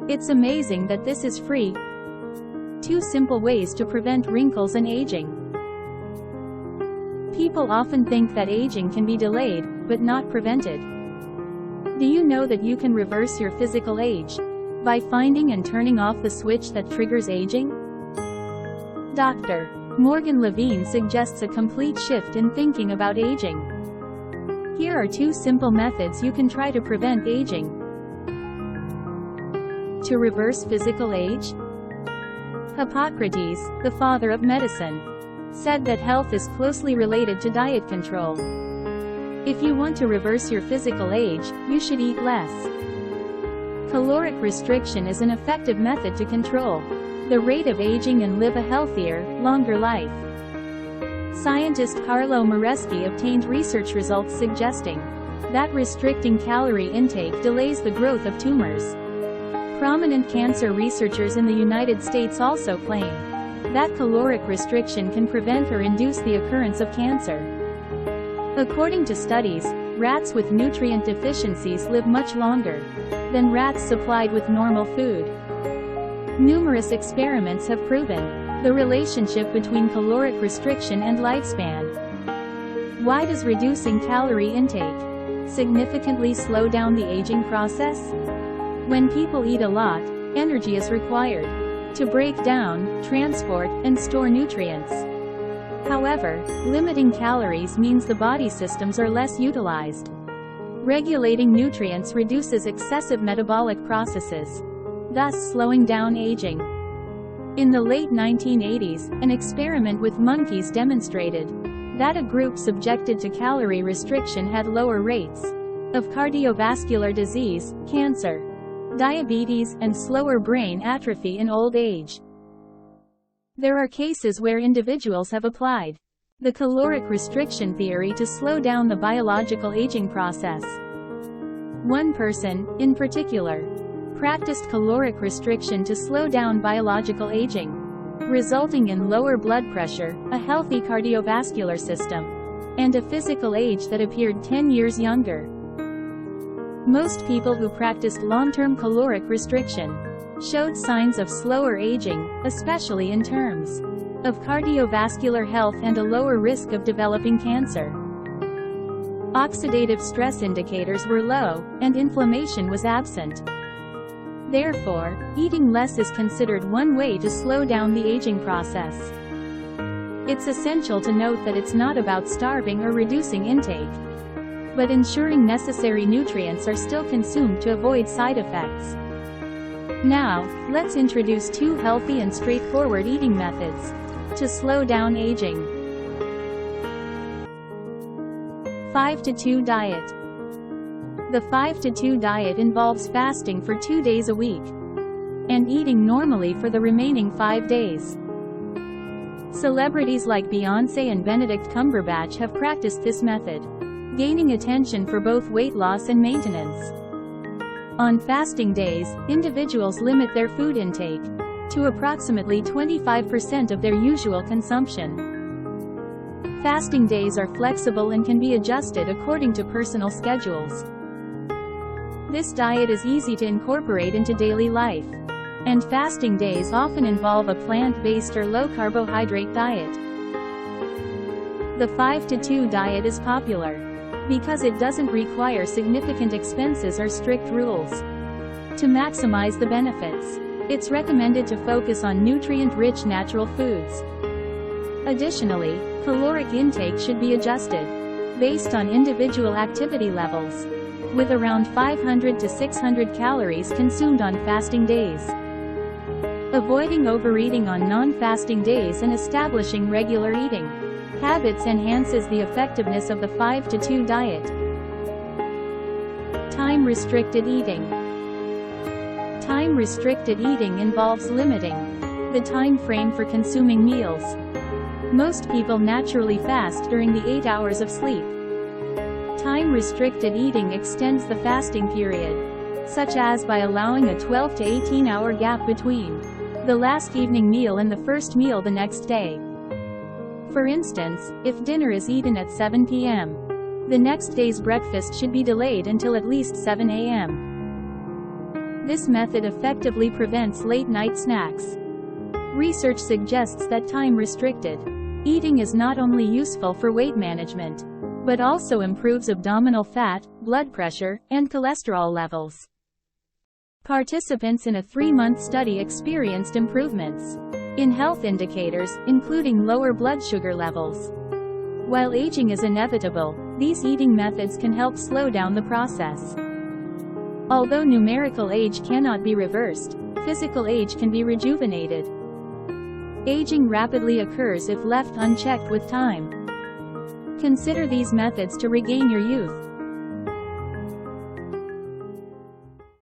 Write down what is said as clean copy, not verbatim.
It's amazing that this is free. 2 simple ways to prevent wrinkles and aging. People often think that aging can be delayed, but not prevented. Do you know that you can reverse your physical age by finding and turning off the switch that triggers aging? Dr. Morgan Levine suggests a complete shift in thinking about aging. Here are 2 simple methods you can try to prevent aging. To reverse physical age? Hippocrates, the father of medicine, said that health is closely related to diet control. If you want to reverse your physical age, you should eat less. Caloric restriction is an effective method to control the rate of aging and live a healthier, longer life. Scientist Carlo Moreschi obtained research results suggesting that restricting calorie intake delays the growth of tumors. Prominent cancer researchers in the United States also claim that caloric restriction can prevent or induce the occurrence of cancer. According to studies, rats with nutrient deficiencies live much longer than rats supplied with normal food. Numerous experiments have proven the relationship between caloric restriction and lifespan. Why does reducing calorie intake significantly slow down the aging process? When people eat a lot, energy is required to break down, transport, and store nutrients. However, limiting calories means the body systems are less utilized. Regulating nutrients reduces excessive metabolic processes, thus slowing down aging. In the late 1980s, an experiment with monkeys demonstrated that a group subjected to calorie restriction had lower rates of cardiovascular disease, cancer, diabetes, and slower brain atrophy in old age. There are cases where individuals have applied the caloric restriction theory to slow down the biological aging process. One person, in particular, practiced caloric restriction to slow down biological aging, resulting in lower blood pressure, a healthy cardiovascular system, and a physical age that appeared 10 years younger. Most people who practiced long-term caloric restriction showed signs of slower aging, especially in terms of cardiovascular health and a lower risk of developing cancer. Oxidative stress indicators were low, and inflammation was absent. Therefore, eating less is considered one way to slow down the aging process. It's essential to note that it's not about starving or reducing intake, but ensuring necessary nutrients are still consumed to avoid side effects. Now, let's introduce 2 healthy and straightforward eating methods to slow down aging. 5-2 diet. The 5-2 diet involves fasting for 2 days a week and eating normally for the remaining 5 days. Celebrities like Beyoncé and Benedict Cumberbatch have practiced this method, gaining attention for both weight loss and maintenance. On fasting days, individuals limit their food intake to approximately 25% of their usual consumption. Fasting days are flexible and can be adjusted according to personal schedules. This diet is easy to incorporate into daily life, and fasting days often involve a plant-based or low-carbohydrate diet. The 5-2 diet is popular because it doesn't require significant expenses or strict rules. To maximize the benefits, it's recommended to focus on nutrient-rich natural foods. Additionally, caloric intake should be adjusted based on individual activity levels, with around 500 to 600 calories consumed on fasting days. Avoiding overeating on non-fasting days and establishing regular eating habits enhances the effectiveness of the 5-2 diet. Time-restricted eating. Time-restricted eating involves limiting the time frame for consuming meals. Most people naturally fast during the 8 hours of sleep. Time-restricted eating extends the fasting period, such as by allowing a 12 to 18-hour gap between the last evening meal and the first meal the next day. For instance, if dinner is eaten at 7 p.m., the next day's breakfast should be delayed until at least 7 a.m. This method effectively prevents late-night snacks. Research suggests that time-restricted eating is not only useful for weight management, but also improves abdominal fat, blood pressure, and cholesterol levels. Participants in a 3-month study experienced improvements in health indicators, including lower blood sugar levels. While aging is inevitable, these eating methods can help slow down the process. Although numerical age cannot be reversed, physical age can be rejuvenated. Aging rapidly occurs if left unchecked with time. Consider these methods to regain your youth.